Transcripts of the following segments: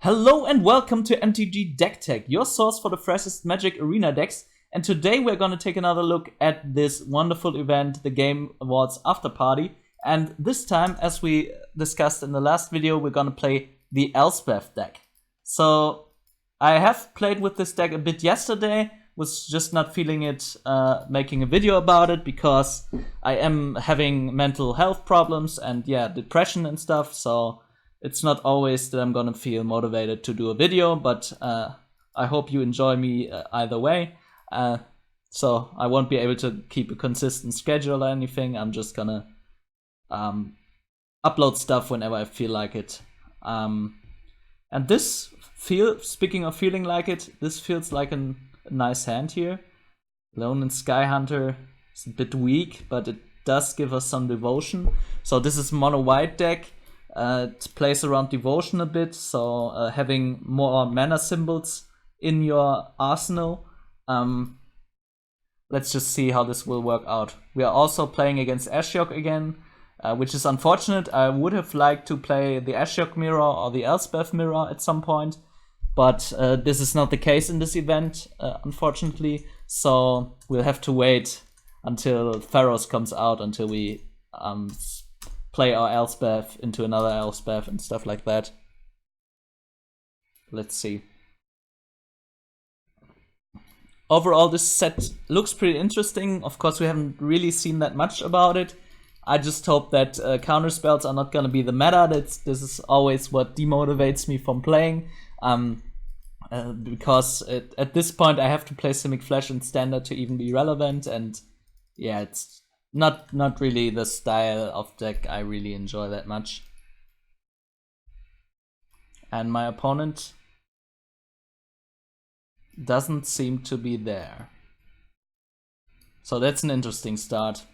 Hello and welcome to MTG Deck Tech, your source for the freshest Magic Arena decks. And today we're going to take another look at this wonderful event, the Game Awards After Party. And this time, as we discussed in the last video, we're going to play the Elspeth deck. So I have played with this deck a bit yesterday, was just not feeling it making a video about it because I am having mental health problems and depression and stuff. So it's not always that I'm gonna feel motivated to do a video, but I hope you enjoy me either way. So I won't be able to keep a consistent schedule or anything. I'm just gonna upload stuff whenever I feel like it. And this speaking of feeling like it, this feels like a nice hand here. Lone and Sky Hunter is a bit weak, but it does give us some devotion. So this is mono white deck. It plays around devotion a bit, so having more mana symbols in your arsenal. Let's just see how this will work out. We are also playing against Ashiok again, which is unfortunate. I would have liked to play the Ashiok mirror or the Elspeth mirror at some point, but this is not the case in this event, unfortunately. So we'll have to wait until Theros comes out, until we play our Elspeth into another Elspeth and stuff like that. Let's see. Overall, this set looks pretty interesting. Of course, we haven't really seen that much about it. I just hope that counter spells are not going to be the meta. This is always what demotivates me from playing. Because at this point, I have to play Simic Flash in Standard to even be relevant. And yeah, it's not really the style of deck I really enjoy that much. And my opponent doesn't seem to be there. So that's an interesting start.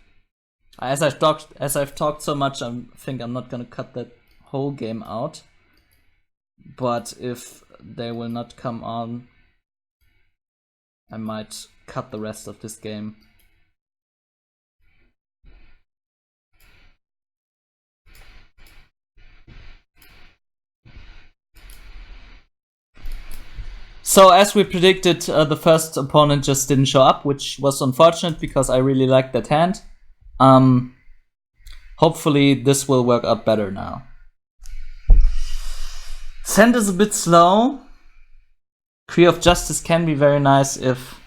As I've talked so much, I think I'm not gonna cut that whole game out. But if they will not come on, I might cut the rest of this game. So as we predicted, the first opponent just didn't show up, which was unfortunate because I really liked that hand. Hopefully this will work out better now. Sand is a bit slow. Tree of Justice can be very nice if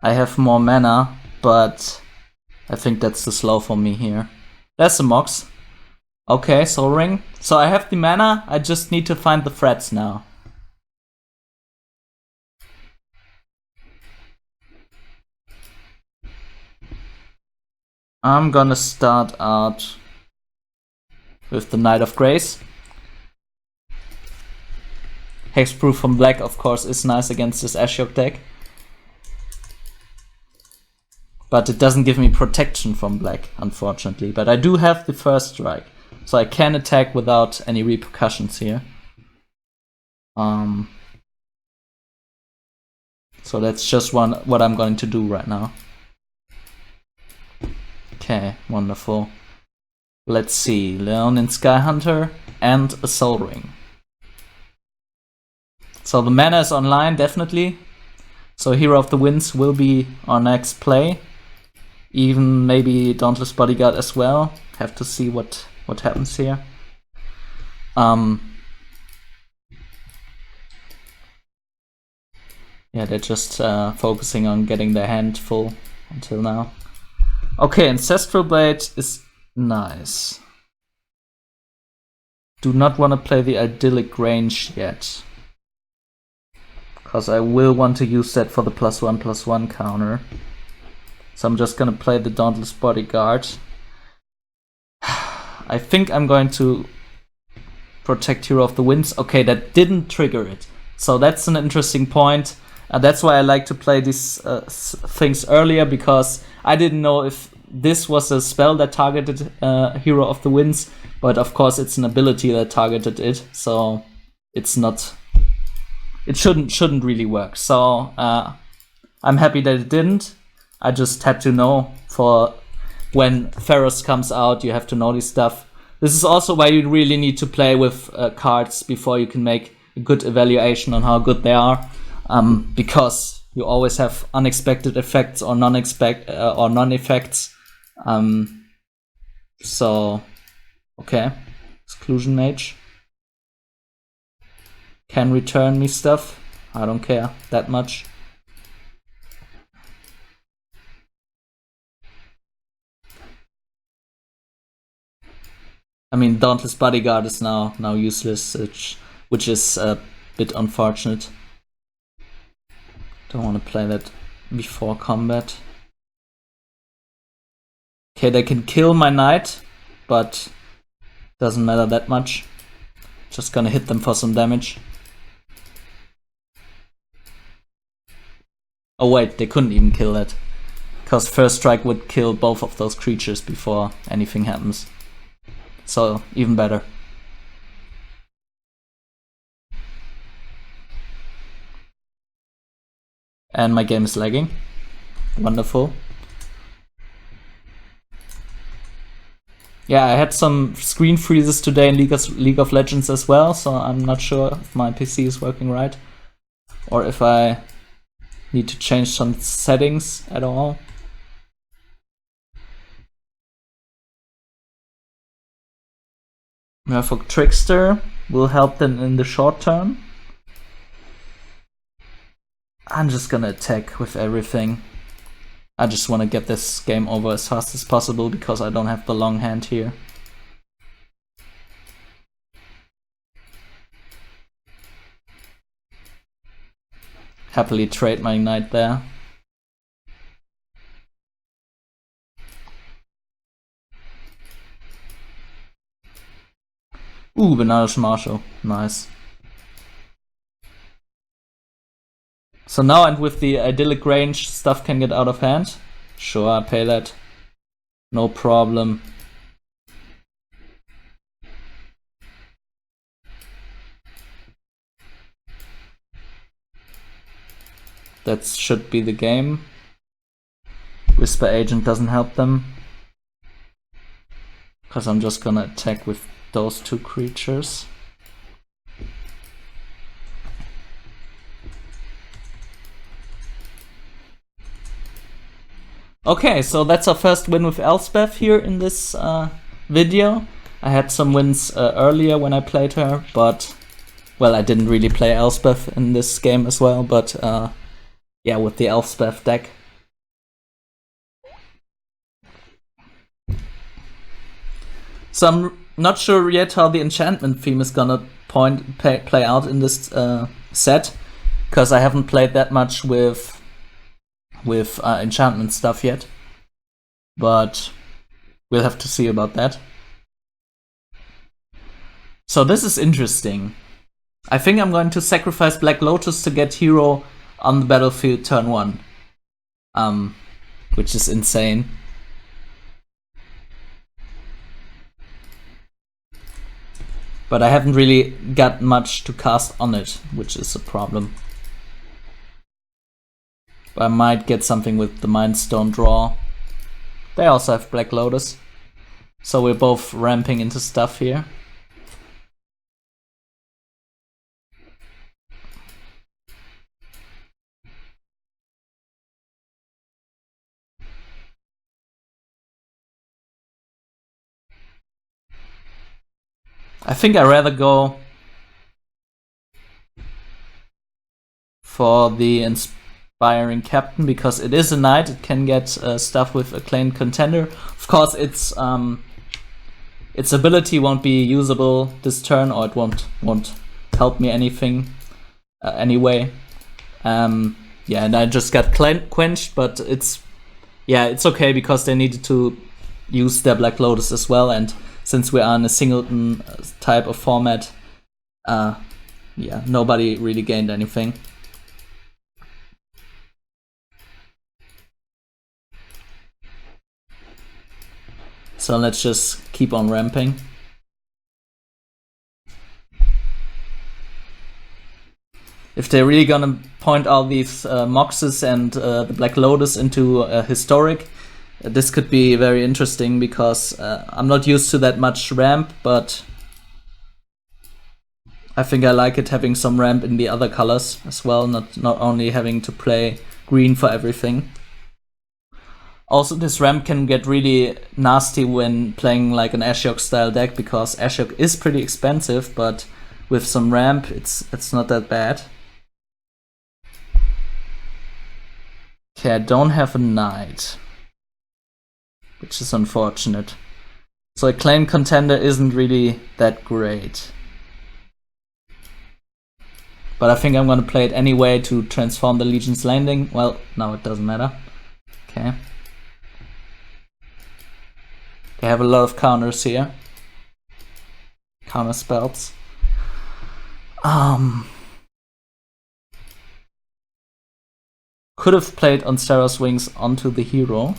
I have more mana, but I think that's too slow for me here. There's the Mox. Okay, Soul Ring. So I have the mana, I just need to find the threats now. I'm gonna start out with the Knight of Grace. Hexproof from black, of course, is nice against this Ashiok deck. But it doesn't give me protection from black, unfortunately. But I do have the first strike, so I can attack without any repercussions here. So that's just what I'm going to do right now. Okay, wonderful. Let's see, Leon and Sky Hunter and a Soul Ring. So the mana is online, definitely. So Hero of the Winds will be our next play. Even maybe Dauntless Bodyguard as well. Have to see what happens here. Yeah, they're just focusing on getting their hand full until now. Okay, Ancestral Blade is nice. Do not want to play the Idyllic Range yet, because I will want to use that for the +1/+1 counter. So I'm just gonna play the Dauntless Bodyguard. I think I'm going to protect Hero of the Winds. Okay, that didn't trigger it. So that's an interesting point. That's why I like to play these things earlier, because I didn't know if this was a spell that targeted Hero of the Winds, but of course it's an ability that targeted it, so it's not. It shouldn't really work. So I'm happy that it didn't. I just had to know for when Theros comes out, you have to know this stuff. This is also why you really need to play with cards before you can make a good evaluation on how good they are, because you always have unexpected effects or non-effects. So, okay, Exclusion Mage can return me stuff. I don't care that much. I mean, Dauntless Bodyguard is now useless, which is a bit unfortunate. Don't want to play that before combat. Okay, they can kill my knight, but doesn't matter that much. Just gonna hit them for some damage. Oh wait, they couldn't even kill that, because First Strike would kill both of those creatures before anything happens. So, even better. And my game is lagging. Wonderful. Yeah, I had some screen freezes today in League of Legends as well, so I'm not sure if my PC is working right, or if I need to change some settings at all. Merfolk Trickster will help them in the short term. I'm just gonna attack with everything. I just want to get this game over as fast as possible because I don't have the long hand here. Happily trade my knight there. Ooh, Benares Marshal. Nice. So now, and with the idyllic range, stuff can get out of hand. Sure, I pay that. No problem. That should be the game. Whisper Agent doesn't help them, because I'm just gonna attack with those two creatures. Okay, so that's our first win with Elspeth here in this video. I had some wins earlier when I played her, but, well, I didn't really play Elspeth in this game as well, but yeah, with the Elspeth deck. So I'm not sure yet how the enchantment theme is gonna play out in this set, because I haven't played that much with enchantment stuff yet, but we'll have to see about that. So this is interesting. I think I'm going to sacrifice Black Lotus to get hero on the battlefield turn 1, which is insane. But I haven't really got much to cast on it, which is a problem. But I might get something with the Mind Stone draw. They also have Black Lotus, so we're both ramping into stuff here. I think I'd rather go for the Inspiring Captain, because it is a knight. It can get stuff with Acclaimed Contender. Of course, its ability won't be usable this turn, or it won't help me anything anyway. Yeah, and I just got quenched, but it's okay, because they needed to use their Black Lotus as well, and since we are in a singleton type of format, yeah, nobody really gained anything. So let's just keep on ramping. If they're really gonna point all these Moxes and the Black Lotus into historic, this could be very interesting, because I'm not used to that much ramp, but I think I like it having some ramp in the other colors as well, not only having to play green for everything. Also, this ramp can get really nasty when playing like an Ashiok style deck, because Ashiok is pretty expensive, but with some ramp, it's not that bad. Okay, I don't have a knight, which is unfortunate. So a claim contender isn't really that great. But I think I'm gonna play it anyway to transform the Legion's Landing. Well, no, it doesn't matter. Okay. They have a lot of counters here. Counter spells. Could have played on Theros Wings onto the hero,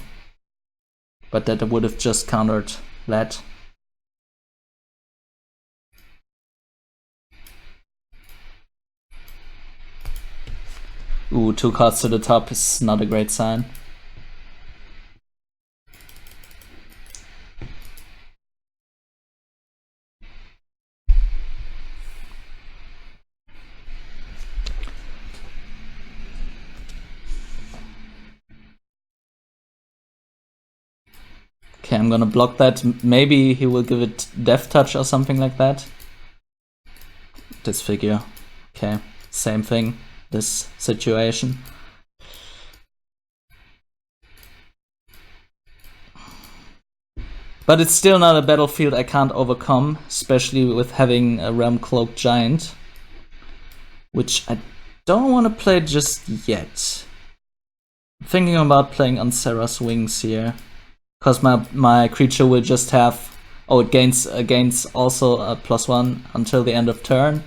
but that would have just countered that. Ooh, 2 cards to the top is not a great sign. Okay, I'm gonna block that. Maybe he will give it Death Touch or something like that. Disfigure. Okay, same thing. This situation. But it's still not a battlefield I can't overcome, especially with having a Realm Cloaked Giant, which I don't want to play just yet. I'm thinking about playing on Sarah's Wings here, because my creature will just have, it gains also a +1 until the end of turn,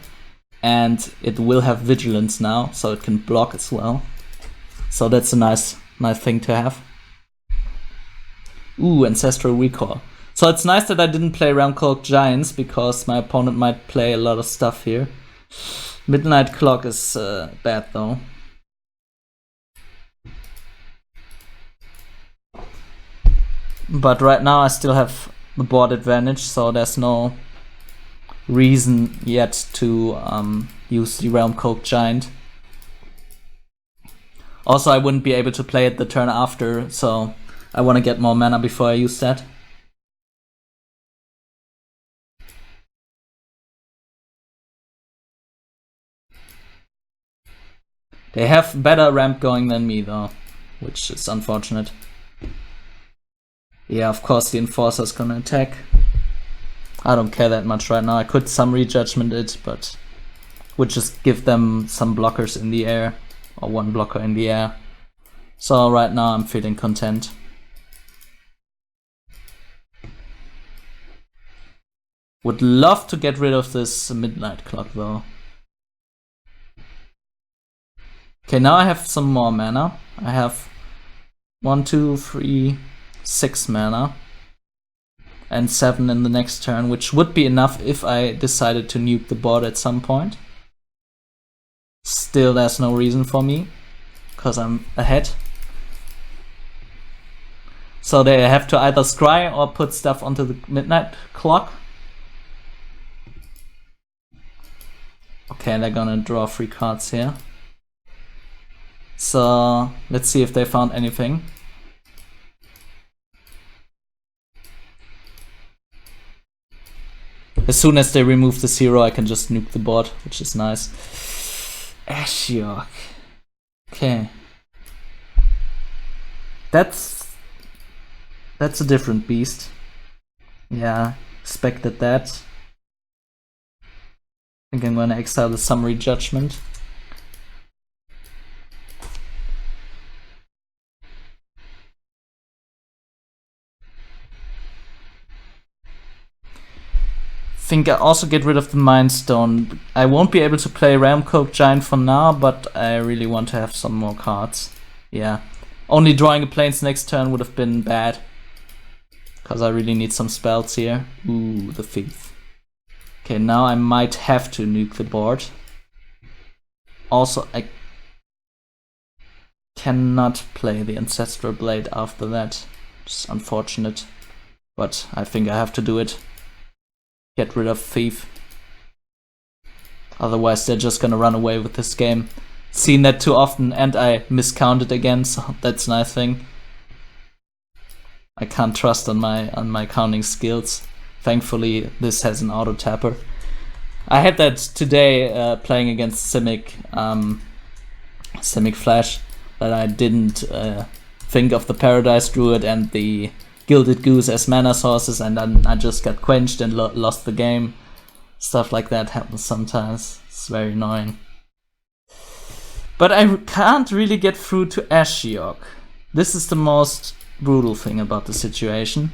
and it will have Vigilance now, so it can block as well. So that's a nice thing to have. Ooh, Ancestral Recall. So it's nice that I didn't play Realm Cloaked Giants, because my opponent might play a lot of stuff here. Midnight Clock is bad though. But right now I still have the board advantage, so there's no reason yet to use the Realm Cloaked Giant. Also, I wouldn't be able to play it the turn after, so I want to get more mana before I use that. They have better ramp going than me though, which is unfortunate. Yeah, of course the Enforcer's gonna attack. I don't care that much right now. I could Summary Judgment it, but would just give them some blockers in the air, or 1 blocker in the air. So right now I'm feeling content. Would love to get rid of this Midnight Clock though. Okay, now I have some more mana. I have 1, 2, 3, 6 mana. And 7 in the next turn, which would be enough if I decided to nuke the board at some point. Still, there's no reason for me, because I'm ahead. So they have to either scry or put stuff onto the Midnight Clock. Okay, they're gonna draw 3 cards here. So let's see if they found anything. As soon as they remove the 0, I can just nuke the board, which is nice. Ashiok. Okay. That's a different beast. Yeah, expected that. I think I'm gonna exile the Summary Judgment. Think I also get rid of the Mind Stone. I won't be able to play Realm Cloaked Giant for now, but I really want to have some more cards. Yeah. Only drawing a Plains next turn would have been bad, because I really need some spells here. Ooh, the Thief. Okay, now I might have to nuke the board. Also, I cannot play the Ancestral Blade after that. It's unfortunate, but I think I have to do it. Get rid of Thief. Otherwise, they're just gonna run away with this game. Seen that too often, and I miscounted again, so that's a nice thing. I can't trust on my counting skills. Thankfully, this has an auto tapper. I had that today playing against Simic Flash, that I didn't think of the Paradise Druid and the Gilded Goose as mana sources, and then I just got quenched and lost the game. Stuff like that happens sometimes. It's very annoying. But I can't really get through to Ashiok. This is the most brutal thing about the situation.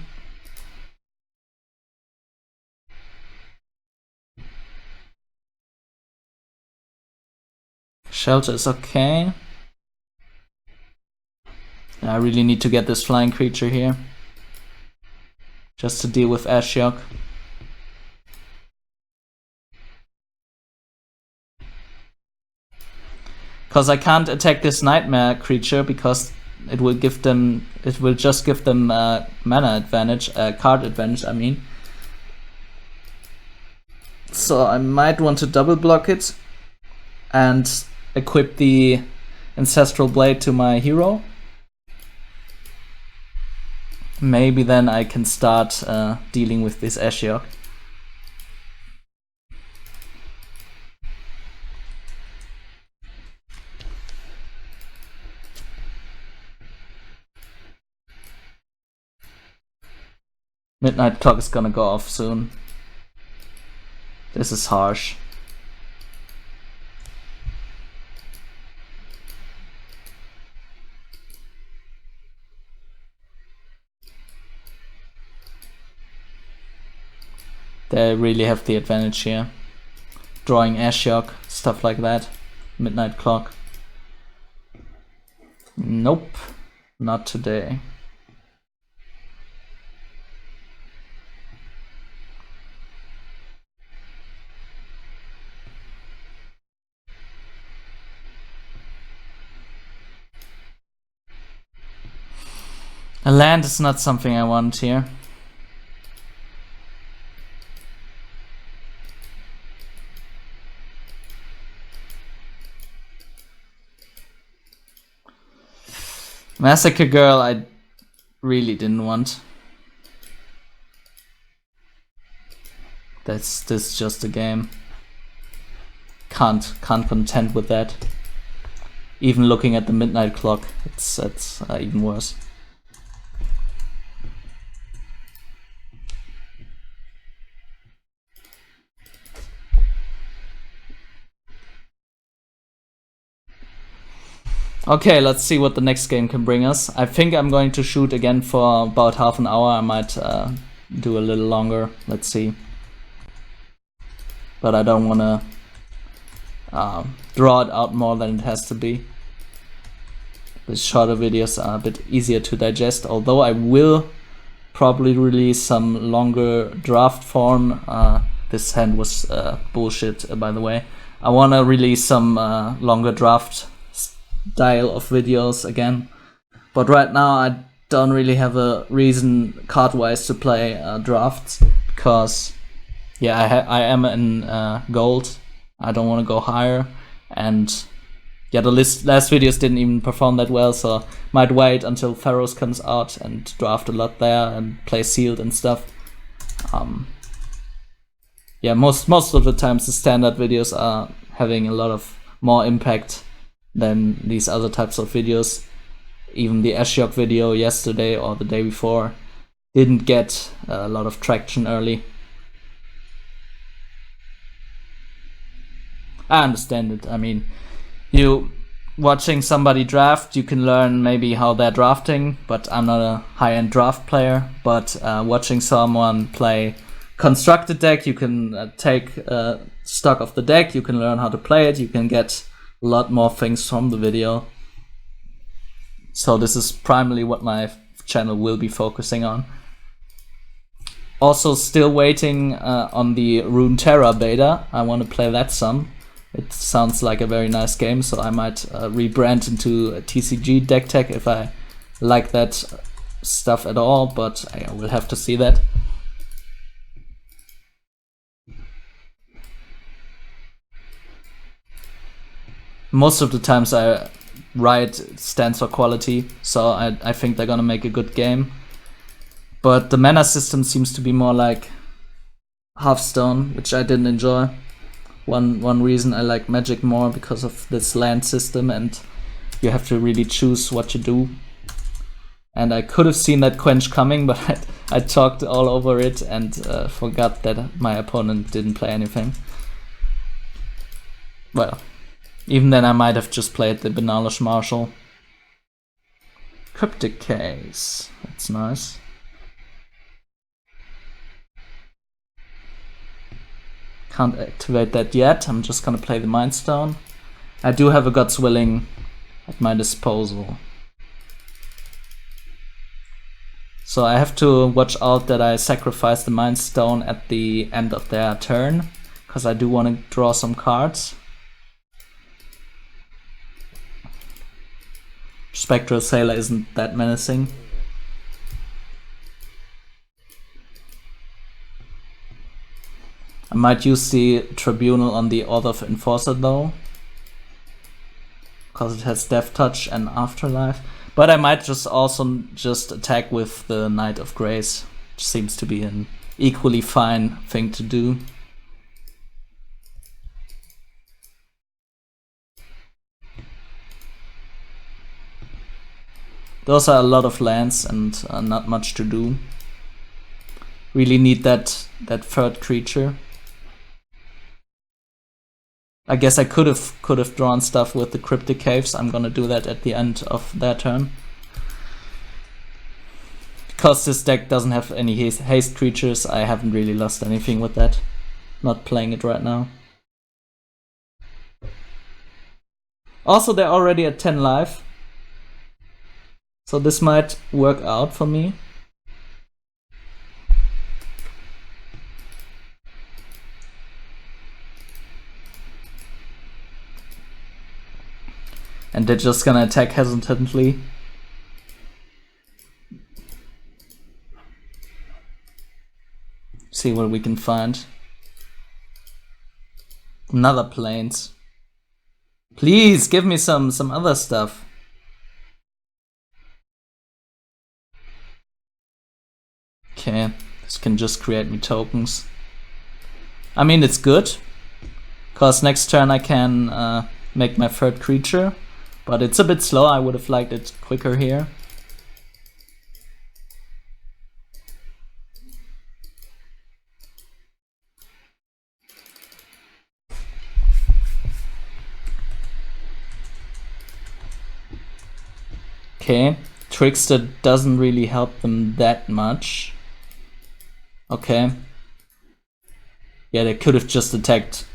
Shelter is okay. I really need to get this flying creature here, just to deal with Ashiok. Because I can't attack this nightmare creature because it will just give them mana advantage, card advantage, I mean. So I might want to double block it and equip the Ancestral Blade to my hero. Maybe then I can start dealing with this Ashiok. Midnight Clock is gonna go off soon. This is harsh. They really have the advantage here. Drawing Ashiok, stuff like that. Midnight Clock. Nope, not today. A land is not something I want here. Massacre Girl I really didn't want. This is just a game. Can't contend with that. Even looking at the Midnight Clock, it's even worse. Okay, let's see what the next game can bring us. I think I'm going to shoot again for about half an hour. I might do a little longer. Let's see. But I don't want to draw it out more than it has to be. The shorter videos are a bit easier to digest, although I will probably release some longer draft form. This hand was bullshit, by the way. I want to release some longer draft style of videos again, but right now I don't really have a reason card-wise to play drafts, because yeah, I am in gold. I don't want to go higher, and yeah, the last videos didn't even perform that well, so might wait until Theros comes out and draft a lot there and play sealed and stuff. Yeah, most of the times the standard videos are having a lot of more impact than these other types of videos. Even the Ashiok video yesterday or the day before didn't get a lot of traction early. I understand it. I mean, you watching somebody draft, you can learn maybe how they're drafting, but I'm not a high-end draft player. But watching someone play constructed deck, you can take stock of the deck, you can learn how to play it, you can get a lot more things from the video. So this is primarily what my channel will be focusing on. Also still waiting on the Runeterra beta. I want to play that some. It sounds like a very nice game, so I might rebrand into a TCG deck tech if I like that stuff at all, but I will have to see that. Most of the times I write stands for quality, so I think they're gonna make a good game. But the mana system seems to be more like Hearthstone, which I didn't enjoy. One reason I like Magic more because of this land system, and you have to really choose what you do. And I could have seen that Quench coming, but I talked all over it and forgot that my opponent didn't play anything. Well, even then I might have just played the Banalish Marshal. Cryptic Case, that's nice. Can't activate that yet, I'm just gonna play the Mind Stone. I do have a God's Willing at my disposal. So I have to watch out that I sacrifice the Mind Stone at the end of their turn, because I do want to draw some cards. Spectral Sailor isn't that menacing. I might use the Tribunal on the Order of Enforcer though, because it has Death Touch and Afterlife. But I might just also attack with the Knight of Grace, which seems to be an equally fine thing to do. Those are a lot of lands and not much to do. Really need that third creature. I guess I could have drawn stuff with the Cryptic Caves. I'm gonna do that at the end of their turn. Because this deck doesn't have any haste creatures, I haven't really lost anything with that. Not playing it right now. Also, they're already at 10 life. So this might work out for me. And they're just gonna attack hesitantly. See what we can find. Another Plains. Please give me some other stuff. Okay, this can just create me tokens. I mean, it's good, cause next turn I can make my third creature. But it's a bit slow, I would have liked it quicker here. Okay, Trickster doesn't really help them that much. Okay. Yeah, they could have just attacked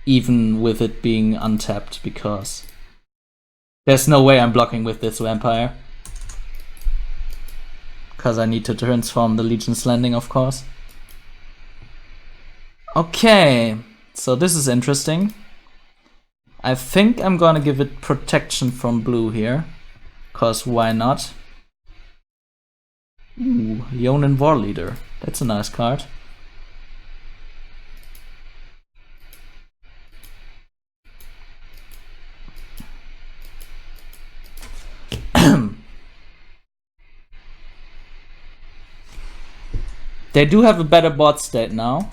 even with it being untapped, because there's no way I'm blocking with this vampire. Because I need to transform the Legion's Landing, of course. Okay, so this is interesting. I think I'm gonna give it protection from blue here. Because why not? Ooh, Leonin War Leader. That's a nice card. They do have a better board state now.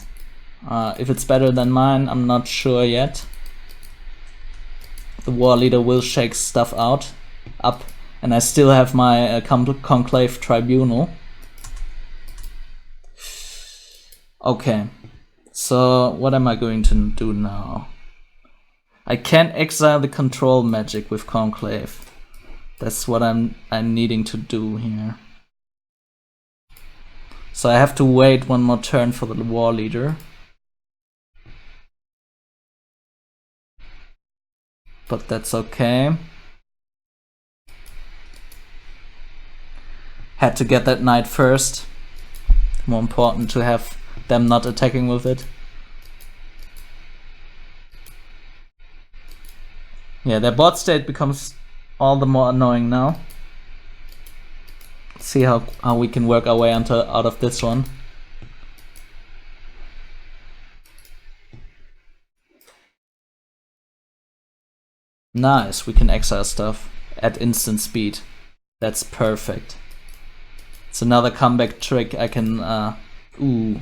If it's better than mine, I'm not sure yet. The War Leader will shake stuff up, and I still have my Conclave Tribunal. Okay, so what am I going to do now? I can't exile the control magic with Conclave. That's what I'm needing to do here. So I have to wait one more turn for the War Leader. But that's okay. Had to get that knight first. More important to have them not attacking with it. Yeah, their board state becomes all the more annoying now. See how we can work our way out of this one. Nice, we can exile stuff at instant speed. That's perfect. It's another comeback trick I can, ooh,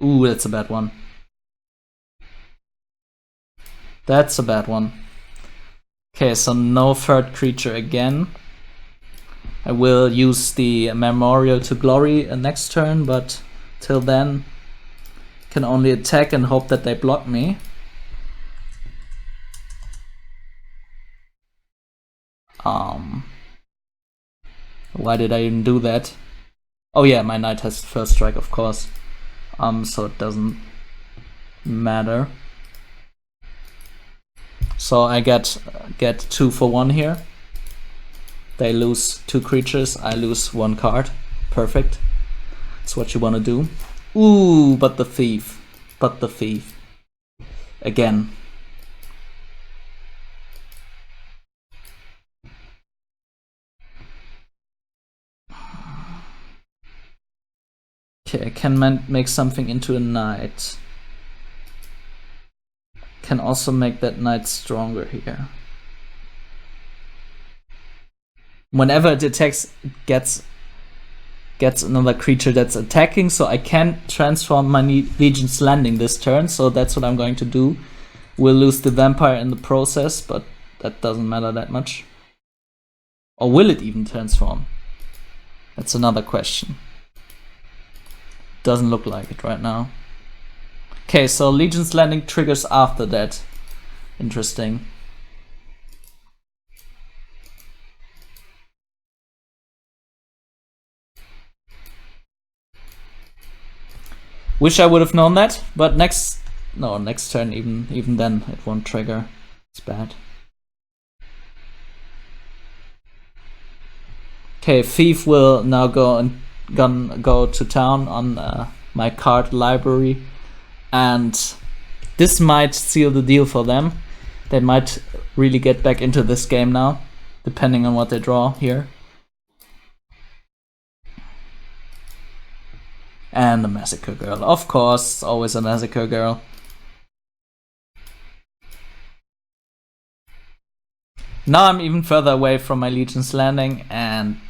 that's a bad one. That's a bad one. Okay, so no third creature again. I will use the Memorial to Glory next turn, but till then can only attack and hope that they block me. Why did I even do that? Oh yeah, my knight has first strike, of course. So it doesn't matter. So I get 2 for 1 here. They lose 2 creatures, I lose 1 card. Perfect. That's what you want to do. Ooh, but the thief. Again. Okay, I can make something into a knight. Can also make that knight stronger here. Whenever it attacks, it gets another creature that's attacking, so I can transform my Legion's Landing this turn, so that's what I'm going to do. We'll lose the Vampire in the process, but that doesn't matter that much. Or will it even transform? That's another question. Doesn't look like it right now. Okay, so Legion's Landing triggers after that. Interesting. Wish I would have known that, but next turn even then it won't trigger. It's bad. Okay, Thief will now go to town on my card library, and this might seal the deal for them. They might really get back into this game now, depending on what they draw here. And the Massacre Girl, of course, always a Massacre Girl. Now I'm even further away from my Legion's Landing, and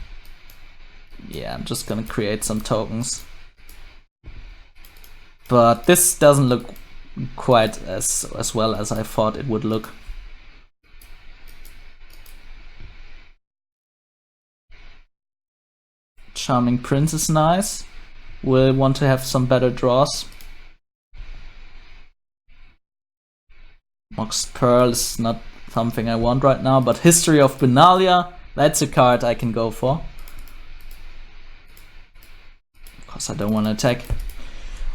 yeah, I'm just gonna create some tokens. But this doesn't look quite as well as I thought it would look. Charming Prince is nice. We'll want to have some better draws. Moxed Pearl is not something I want right now, but History of Benalia, that's a card I can go for. Of course I don't want to attack.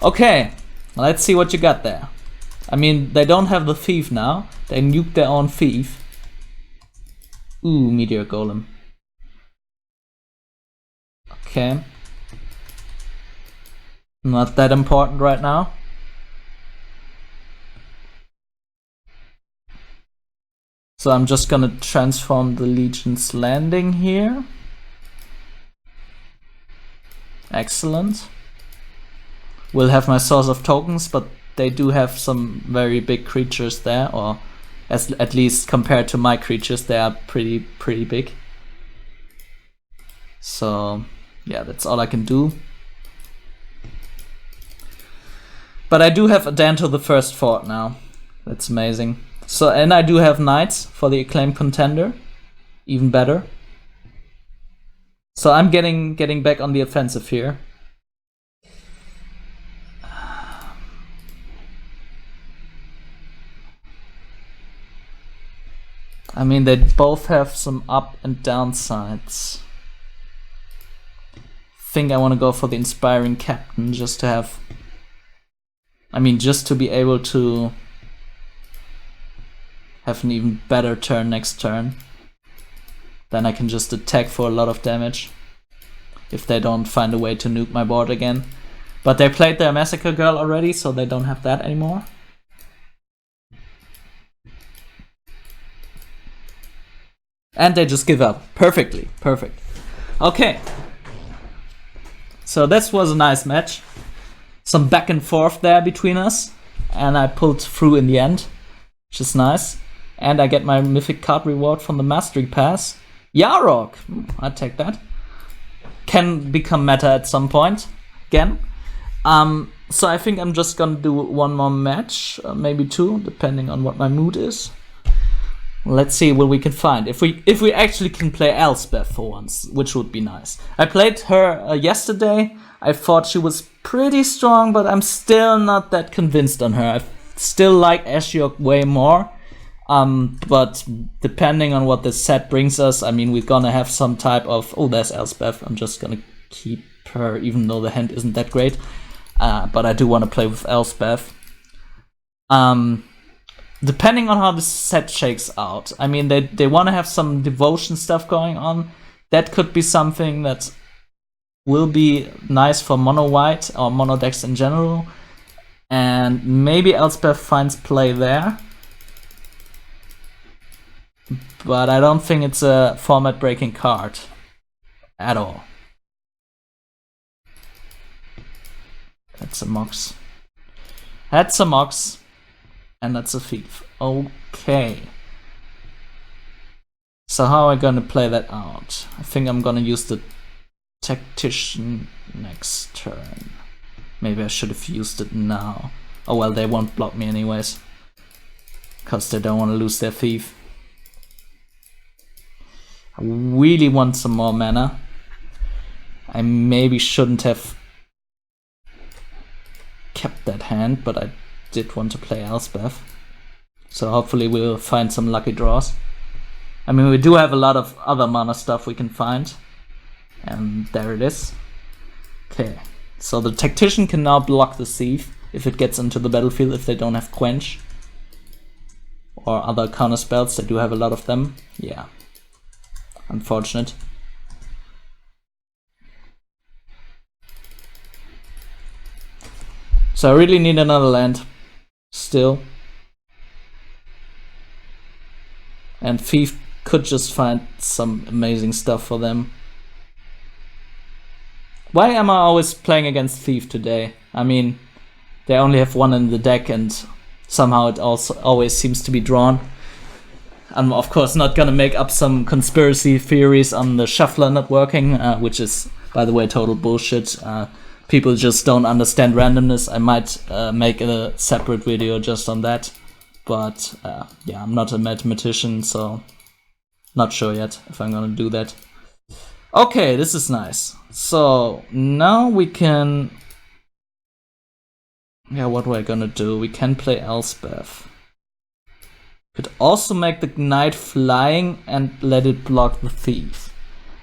Okay, let's see what you got there. I mean, they don't have the Thief now. They nuke their own Thief. Ooh, Meteor Golem. Okay. Not that important right now. So I'm just gonna transform the Legion's Landing here. Excellent. Will have my source of tokens, but they do have some very big creatures there, or at least compared to my creatures, they are pretty big. So yeah, that's all I can do. But I do have Adanto the First Fort now. That's amazing. So, and I do have Knights for the Acclaimed Contender. Even better. So I'm getting back on the offensive here. I mean, they both have some up and down sides. Think I want to go for the Inspiring Captain just to have... I mean, just to be able to have an even better turn next turn. Then I can just attack for a lot of damage if they don't find a way to nuke my board again. But they played their Massacre Girl already, so they don't have that anymore. And they just give up. Perfectly. Perfect. Okay. So this was a nice match. Some back and forth there between us. And I pulled through in the end, which is nice. And I get my mythic card reward from the Mastery Pass. Yarok! I'd take that. Can become meta at some point, again. So I think I'm just gonna do one more match, maybe two, depending on what my mood is. Let's see what we can find. If we actually can play Elspeth for once, which would be nice. I played her yesterday. I thought she was pretty strong, but I'm still not that convinced on her. I still like Ashiok way more. But depending on what the set brings us, I mean, we're gonna have some type of... Oh, there's Elspeth. I'm just gonna keep her, even though the hand isn't that great. But I do want to play with Elspeth. Depending on how this set shakes out. I mean, they want to have some devotion stuff going on. That could be something that will be nice for mono white or mono decks in general. And maybe Elspeth finds play there. But I don't think it's a format breaking card at all. That's a Mox. That's a Mox. And that's a thief. Okay. So how am I gonna play that out? I think I'm gonna use the Tactician next turn. Maybe I should have used it now. Oh well, they won't block me anyways. Because they don't want to lose their thief. I really want some more mana. I maybe shouldn't have kept that hand, but I did want to play Elspeth. So hopefully we'll find some lucky draws. I mean, we do have a lot of other mana stuff we can find. And there it is. Okay, so the Tactician can now block the Thief if it gets into the battlefield, if they don't have Quench. Or other counter spells, they do have a lot of them. Yeah, unfortunate. So I really need another land. Still. And Thief could just find some amazing stuff for them. Why am I always playing against Thief today? I mean, they only have one in the deck and somehow it also always seems to be drawn. I'm of course not gonna make up some conspiracy theories on the shuffler not working, which is, by the way, total bullshit. People just don't understand randomness. I might make a separate video just on that. But yeah, I'm not a mathematician, so not sure yet if I'm gonna do that. Okay, this is nice. So now we can... Yeah, what we're gonna do? We can play Elspeth. Could also make the knight flying and let it block the thief.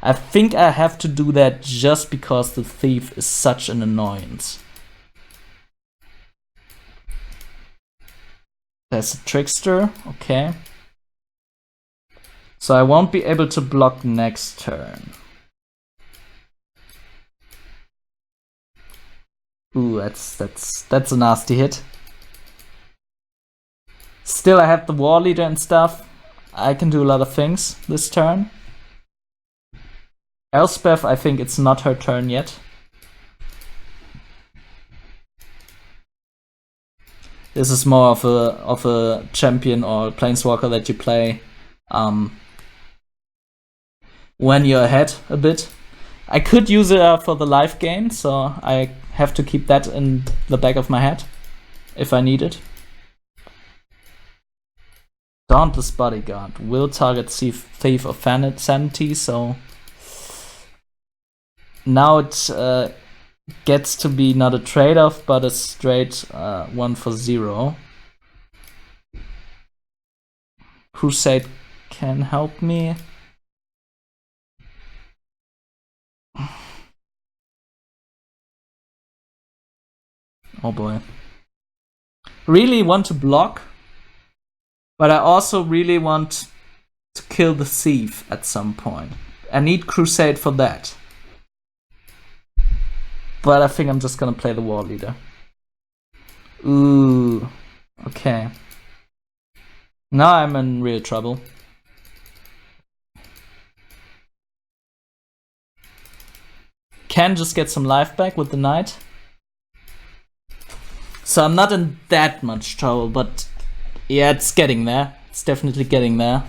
I think I have to do that just because the thief is such an annoyance. There's a trickster, okay. So I won't be able to block next turn. Ooh, that's a nasty hit. Still, I have the war leader and stuff. I can do a lot of things this turn. Elspeth, I think it's not her turn yet. This is more of a champion or planeswalker that you play when you're ahead a bit. I could use it for the live game, so I have to keep that in the back of my head if I need it. Dauntless Bodyguard will target Thief of Sanity, so now it gets to be not a trade-off, but a straight 1 for 0. Crusade can help me. Oh boy. Really want to block, but I also really want to kill the thief at some point. I need Crusade for that. But I think I'm just gonna play the war leader. Ooh, okay. Now I'm in real trouble. Can just get some life back with the knight. So I'm not in that much trouble, but yeah, it's getting there. It's definitely getting there.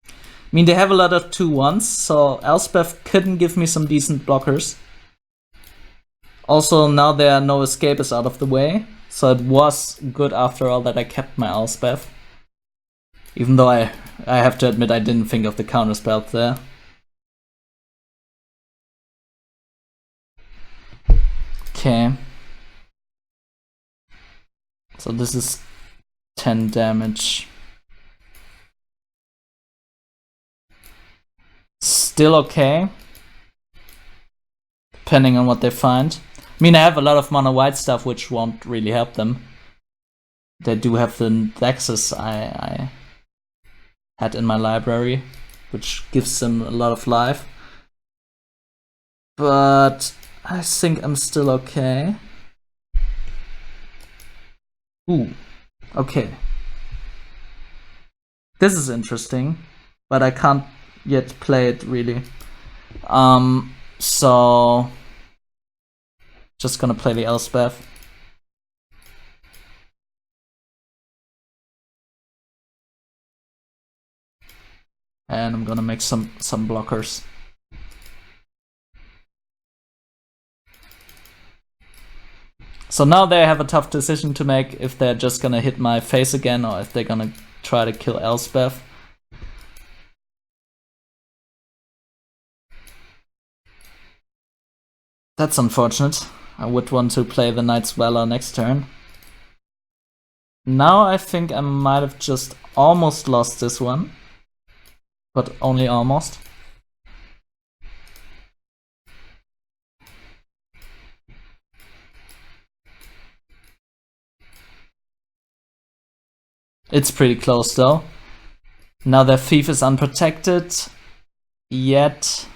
I mean, they have a lot of 2/1s, so Elspeth couldn't give me some decent blockers. Also, now there are no escapists out of the way, so it was good after all that I kept my Elspeth. Even though I have to admit I didn't think of the counterspell there. Okay. So this is 10 damage. Still okay. Depending on what they find. I mean, I have a lot of mono white stuff which won't really help them. They do have the Nexus I had in my library, which gives them a lot of life. But I think I'm still okay. Ooh, okay. This is interesting, but I can't yet play it really. So just gonna play the Elspeth. And I'm gonna make some blockers. So now they have a tough decision to make if they're just gonna hit my face again or if they're gonna try to kill Elspeth. That's unfortunate. I would want to play the Knight's Valor next turn. Now I think I might have just almost lost this one. But only almost. It's pretty close though. Now their thief is unprotected, yet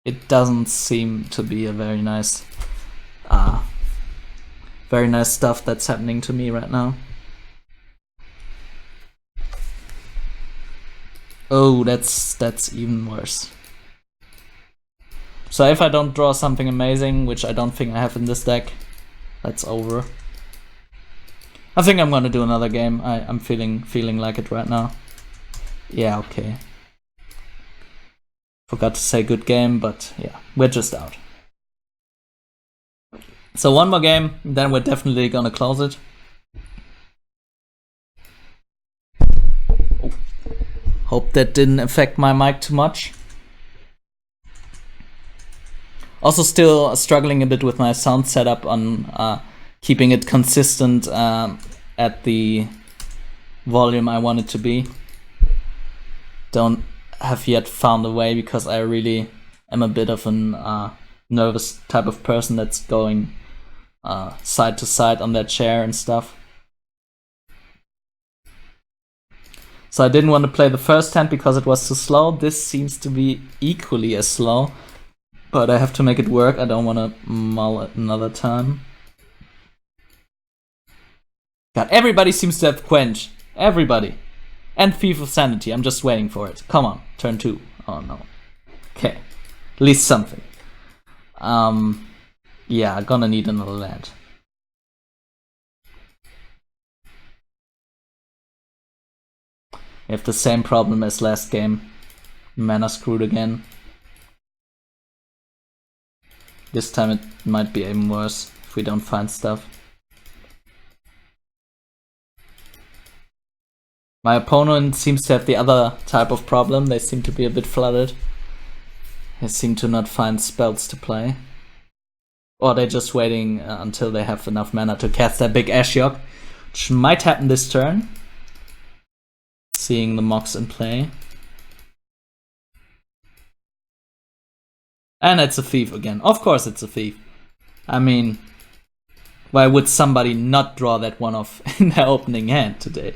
it doesn't seem to be a very nice stuff that's happening to me right now. Oh, that's even worse. So if I don't draw something amazing, which I don't think I have in this deck, that's over. I think I'm gonna do another game. I'm feeling like it right now. Yeah, okay. Forgot to say good game, but yeah, we're just out. So one more game, then we're definitely gonna close it. Oh. Hope that didn't affect my mic too much. Also still struggling a bit with my sound setup on keeping it consistent at the volume I want it to be. Don't have yet found a way because I really am a bit of an nervous type of person that's going side to side on that chair and stuff. So I didn't want to play the first hand because it was too slow. This seems to be equally as slow, but I have to make it work. I don't want to mull it another time. God, everybody seems to have Quench. Everybody. And Thief of Sanity. I'm just waiting for it. Come on. Turn 2. Oh no. Okay. At least something. Yeah, gonna need another land. We have the same problem as last game. Mana screwed again. This time it might be even worse if we don't find stuff. My opponent seems to have the other type of problem. They seem to be a bit flooded. They seem to not find spells to play. Or they're just waiting until they have enough mana to cast that big Ashiok, which might happen this turn. Seeing the Mox in play. And it's a thief again. Of course it's a thief. I mean, why would somebody not draw that one off in their opening hand today?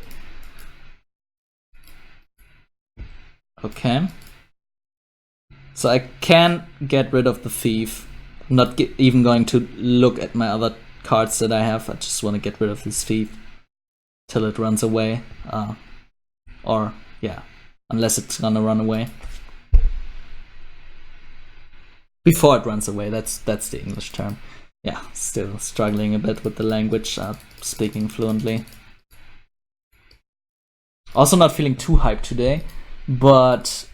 Okay. So I can get rid of the thief. I'm not even going to look at my other cards that I have. I just want to get rid of this thief till it runs away. Or, yeah, unless it's gonna run away. Before it runs away, that's the English term. Yeah, still struggling a bit with the language, speaking fluently. Also not feeling too hyped today, but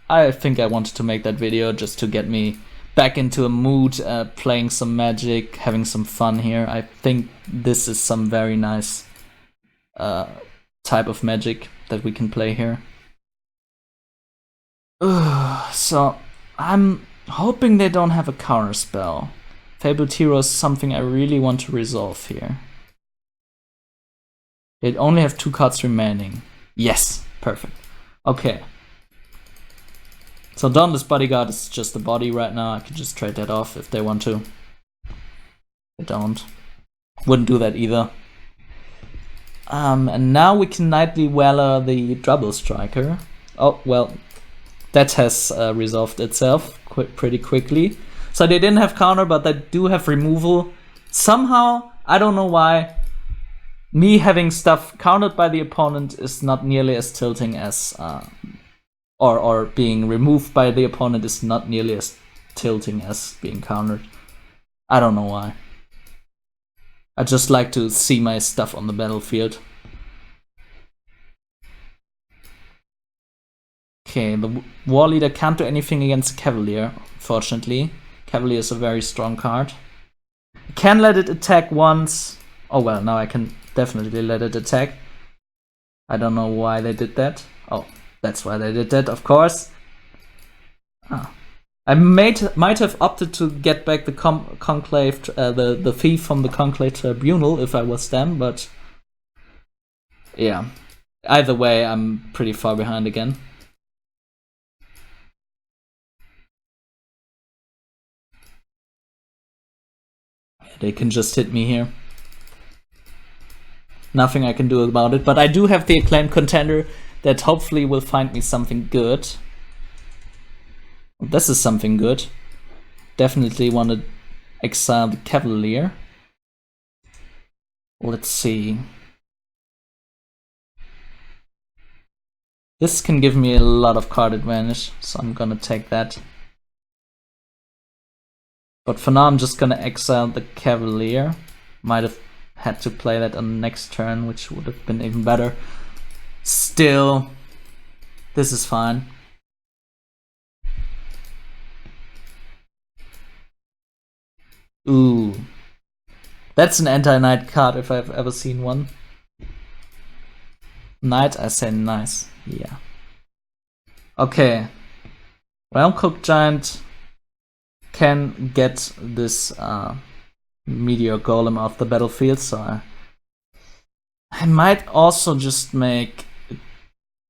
I think I wanted to make that video just to get me back into a mood, playing some Magic, having some fun here. I think this is some very nice type of Magic that we can play here. So I'm hoping they don't have a counter spell. Fabled Hero is something I really want to resolve here. They only have 2 cards remaining. Yes, perfect. Okay. So Dauntless Bodyguard is just a body right now. I could just trade that off if they want to. They don't. Wouldn't do that either. And now we can Nightly Valor the Trouble Striker. Oh, well, that has resolved itself pretty quickly. So they didn't have counter, but they do have removal. Somehow, I don't know why, me having stuff countered by the opponent is not nearly as tilting as... or being removed by the opponent is not nearly as tilting as being countered. I don't know why. I just like to see my stuff on the battlefield. Okay, the War Leader can't do anything against Cavalier, fortunately. Cavalier is a very strong card. I can let it attack once. Oh well, now I can definitely let it attack. I don't know why they did that. Oh, that's why they did that, of course. I might have opted to get back the Conclave, the Thief from the Conclave Tribunal if I was them, but yeah. Either way, I'm pretty far behind again. They can just hit me here. Nothing I can do about it, but I do have the Acclaimed Contender that hopefully will find me something good. This is something good. Definitely want to exile the Cavalier. Let's see. This can give me a lot of card advantage, so I'm gonna take that. But for now I'm just gonna exile the Cavalier. Might have had to play that on the next turn, which would have been even better. Still, this is fine. Ooh. That's an anti-knight card if I've ever seen one. Knight, I say nice. Yeah. Okay. Realm Cook Giant can get this Meteor Golem off the battlefield, so I might also just make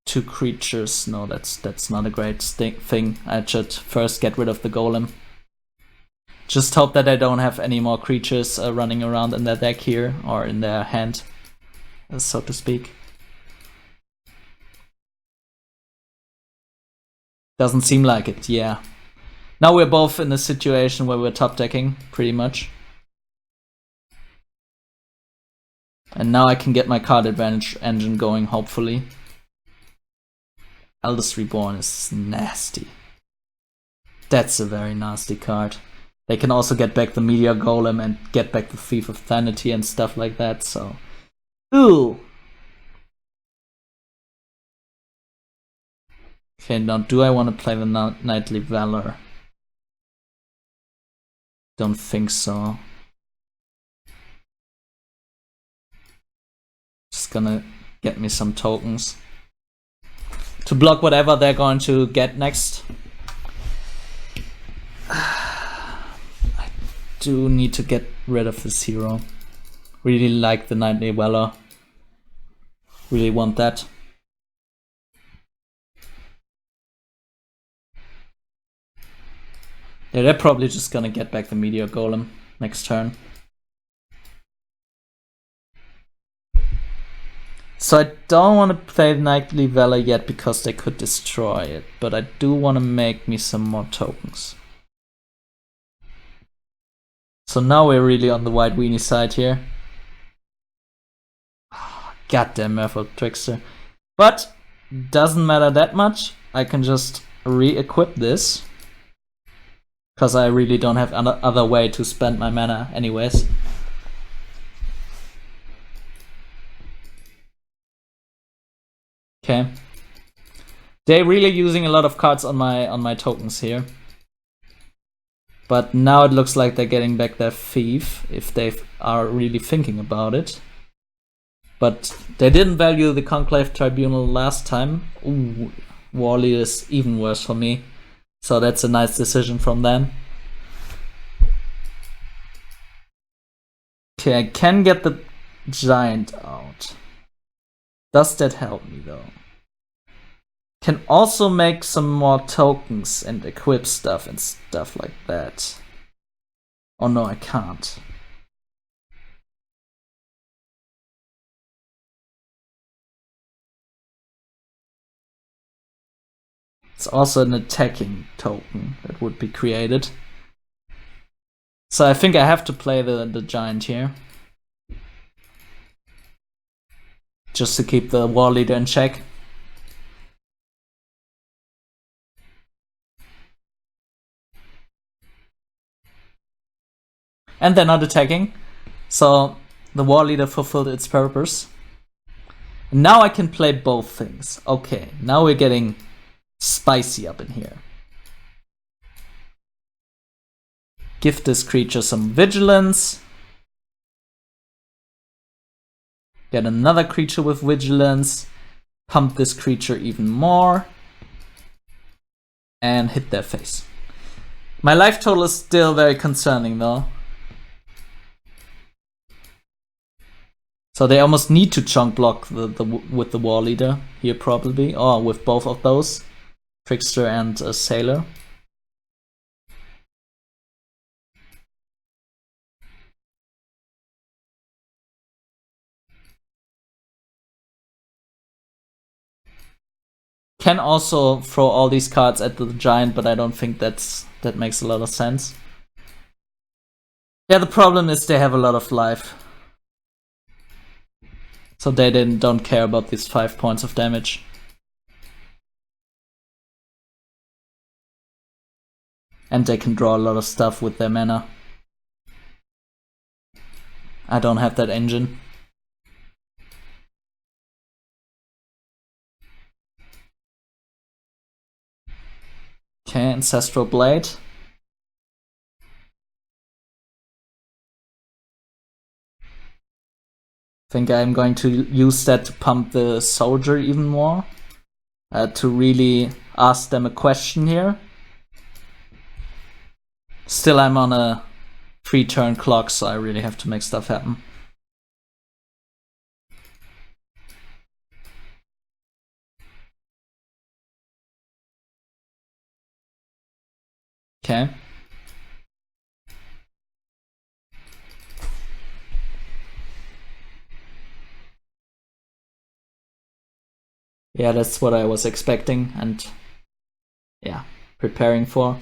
2 creatures. No, that's not a great thing. I should first get rid of the Golem. Just hope that I don't have any more creatures running around in their deck here, or in their hand, so to speak. Doesn't seem like it, yeah. Now we're both in a situation where we're top decking, pretty much. And now I can get my card advantage engine going, hopefully. Eldest Reborn is nasty. That's a very nasty card. They can also get back the Meteor Golem and get back the Thief of Sanity and stuff like that, so... Ooh! Okay, now do I want to play the Nightly Valor? Don't think so. Just gonna get me some tokens to block whatever they're going to get next. I do need to get rid of this hero. Really like the Nightly Valor. Really want that. Yeah, they're probably just gonna get back the Meteor Golem next turn. So I don't want to play Nightly Valor yet because they could destroy it, but I do want to make me some more tokens. So now we're really on the white weenie side here. Goddamn Merfolk Trickster. But doesn't matter that much. I can just re-equip this. Because I really don't have other way to spend my mana anyways. Okay. They're really using a lot of cards on my tokens here. But now it looks like they're getting back their thief, if they are really thinking about it. But they didn't value the Conclave Tribunal last time. Ooh, Wally is even worse for me. So that's a nice decision from them. Okay, I can get the Giant out. Does that help me though? Can also make some more tokens and equip stuff and stuff like that. Oh no, I can't. It's also an attacking token that would be created. So I think I have to play the Giant here. Just to keep the War Leader in check. And they're not attacking, so the War Leader fulfilled its purpose. Now I can play both things. Okay, now we're getting spicy up in here. Give this creature some vigilance. Get another creature with vigilance. Pump this creature even more. And hit their face. My life total is still very concerning though. So they almost need to chunk block with the War Leader here probably, or with both of those, Trickster and Sailor. Can also throw all these cards at the Giant, but I don't think that makes a lot of sense. Yeah, the problem is they have a lot of life. So they don't care about these 5 points of damage. And they can draw a lot of stuff with their mana. I don't have that engine. Okay, Ancestral Blade. Think I'm going to use that to pump the Soldier even more. To really ask them a question here. Still, I'm on a 3-turn clock, so I really have to make stuff happen. Okay. Yeah, that's what I was expecting and yeah, preparing for.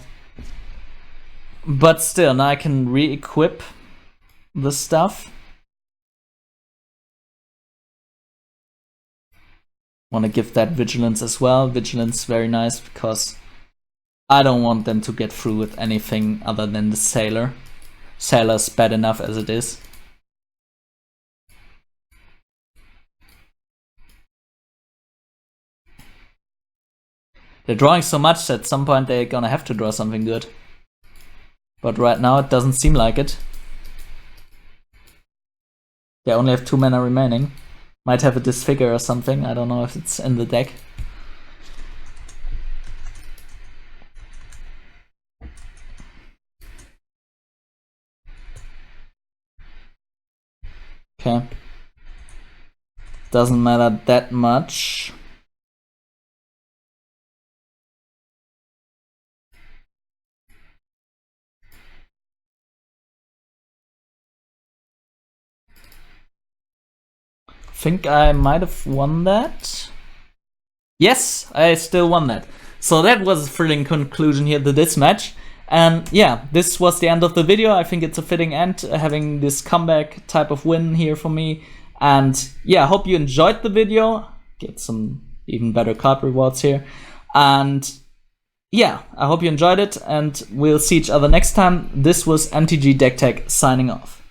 But still, now I can re-equip the stuff. Want to give that Vigilance as well. Vigilance very nice because I don't want them to get through with anything other than the Sailor. Sailor's bad enough as it is. They're drawing so much that at some point they're gonna have to draw something good. But right now it doesn't seem like it. They only have 2 mana remaining. Might have a Disfigure or something, I don't know if it's in the deck. Okay. Doesn't matter that much. Think I might have won that. Yes, I still won that. So that was a thrilling conclusion here to this match. And yeah, this was the end of the video. I think it's a fitting end, having this comeback type of win here for me. And yeah, I hope you enjoyed the video. Get some even better card rewards here. And yeah, I hope you enjoyed it, and we'll see each other next time. This was MTG Deck Tech signing off.